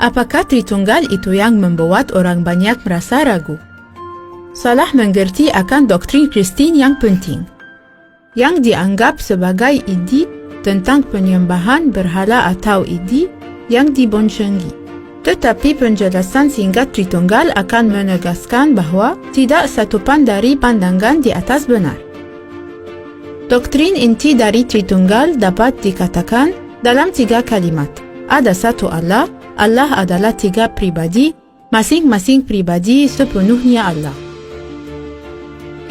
Apakah Tritunggal itu yang membuat orang banyak merasa ragu? Salah mengerti akan doktrin Kristen yang penting, yang dianggap sebagai ide tentang penyembahan berhala atau ide yang diboncengi. Tetapi penjelasan singkat Tritunggal akan menegaskan bahwa tidak satu pun dari pandangan di atas benar. Doktrin inti dari Tritunggal dapat dikatakan dalam 3 kalimat. Ada satu Allah, Allah adalah 3 pribadi, masing-masing pribadi sepenuhnya Allah.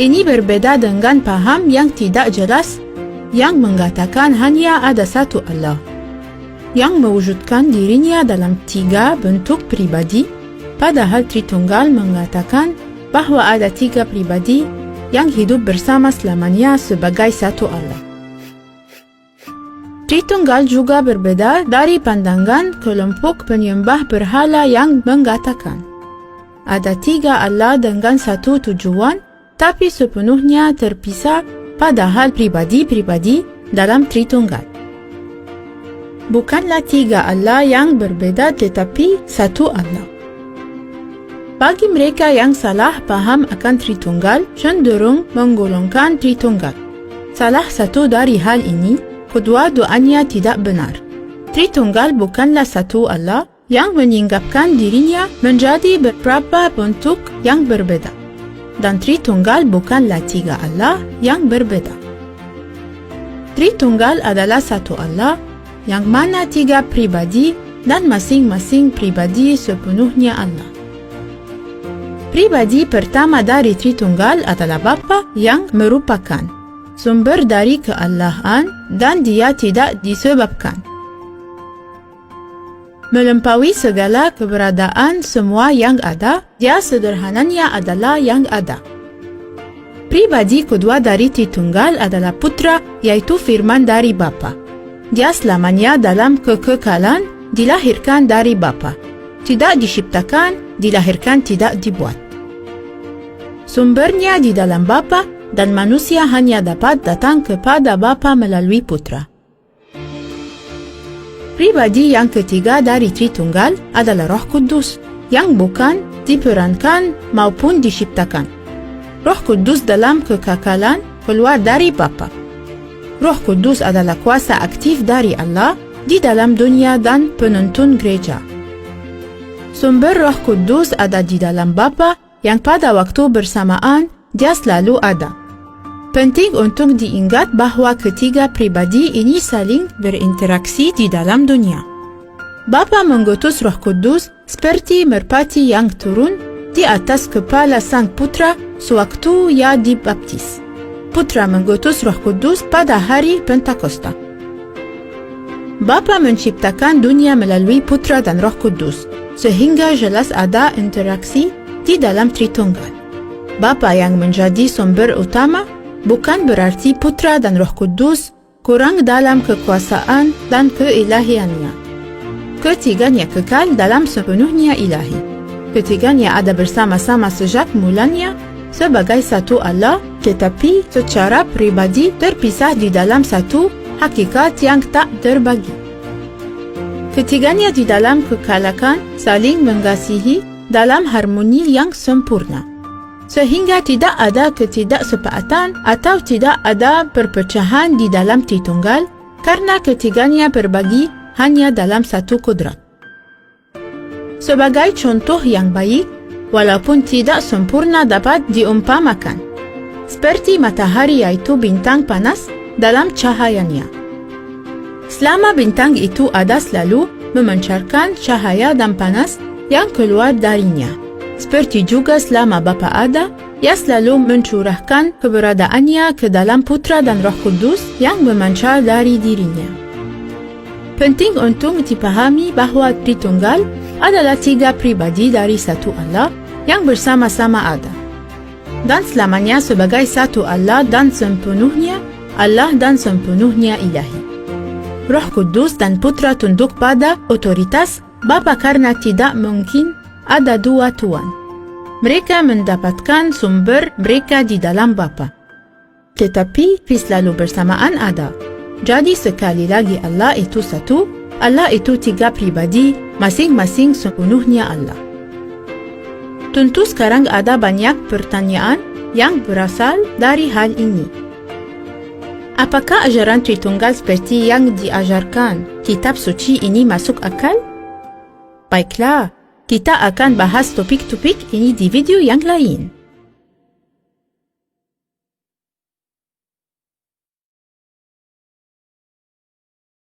Ini berbeda dengan paham yang tidak jelas yang mengatakan hanya ada satu Allah, yang mewujudkan dirinya dalam 3 bentuk pribadi, padahal Tritunggal mengatakan bahwa ada 3 pribadi yang hidup bersama selamanya sebagai satu Allah. Tritunggal juga berbeda dari pandangan kelompok penyembah berhala yang mengatakan ada 3 Allah dengan satu tujuan, tapi sepenuhnya terpisah, padahal pribadi-pribadi dalam Tritunggal. Bukanlah 3 Allah yang berbeda, tetapi satu Allah. Bagi mereka yang salah paham akan Tritunggal, cenderung menggolongkan Tritunggal. Salah satu dari hal ini, kedua-duanya tidak benar. Tritunggal bukanlah satu Allah yang menyingkapkan dirinya menjadi beberapa bentuk yang berbeda. Dan Tritunggal bukanlah 3 Allah yang berbeda. Tritunggal adalah satu Allah yang mana 3 pribadi dan masing-masing pribadi sepenuhnya Allah. Pribadi pertama dari Tritunggal adalah Bapa yang merupakan sumber dari keallahan dan dia tidak disebabkan melampaui segala keberadaan semua yang ada, dia sederhananya adalah yang ada. Pribadi kedua dari Tritunggal adalah Putra, yaitu firman dari Bapa. Dia selamanya dalam kekekalan, dilahirkan dari Bapa. Tidak diciptakan, dilahirkan tidak dibuat. Sumbernya di dalam Bapa dan manusia hanya dapat datang kepada Bapa melalui Putra. Pribadi yang ketiga dari Tritunggal adalah Roh Kudus, yang bukan diperankan maupun diciptakan. Roh Kudus dalam kekekalan keluar dari Bapa. Roh Kudus adalah kuasa aktif dari Allah di dalam dunia dan penuntun gereja. Sumber Roh Kudus ada di dalam Bapa yang pada waktu bersamaan dia selalu ada. Penting untuk diingat bahwa ketiga pribadi ini saling berinteraksi di dalam dunia. Bapa mengutus Roh Kudus seperti merpati yang turun di atas kepala Sang Putra sewaktu ia dibaptis. Putra mengutus Roh Kudus pada hari Pentakosta. Bapa menciptakan dunia melalui Putra dan Roh Kudus, sehingga jelas ada interaksi di dalam Tritunggal. Bapa yang menjadi sumber utama bukan berarti Putra dan Roh Kudus kurang dalam kekuasaan dan keilahiannya. Ketiganya kekal dalam sepenuhnya ilahi. Ketiganya ada bersama-sama sejak mulanya sebagai satu Allah, tetapi secara pribadi terpisah di dalam satu hakikat yang tak terbagi. Ketiganya di dalam kekalakan saling mengasihi dalam harmoni yang sempurna, sehingga tidak ada ketidaksepakatan atau tidak ada perpecahan di dalam Tritunggal karena ketiganya berbagi hanya dalam satu kodrat. Sebagai contoh yang baik, walaupun tidak sempurna dapat diumpamakan, seperti matahari yaitu bintang panas dalam cahayanya. Selama bintang itu ada selalu memancarkan cahaya dan panas yang keluar darinya. Seperti juga selama Bapa ada, ia selalu mencurahkan keberadaannya ke dalam Putra dan Roh Kudus yang memancar dari dirinya. Penting untuk dipahami bahwa Tritunggal adalah 3 pribadi dari satu Allah yang bersama-sama ada, dan selamanya sebagai satu Allah dan sepenuhnya Allah dan sepenuhnya ilahi. Roh Kudus dan Putra tunduk pada otoritas Bapa karena tidak mungkin ada 2 Tuhan. Mereka mendapatkan sumber mereka di dalam Bapa, tetapi selalu bersamaan ada. Jadi sekali lagi Allah itu satu, Allah itu 3 pribadi masing-masing sepenuhnya Allah. Tentu sekarang ada banyak pertanyaan yang berasal dari hal ini. Apakah ajaran Tritunggal seperti yang diajarkan kitab suci ini masuk akal? Baiklah, kita akan bahas topik-topik ini di video yang lain.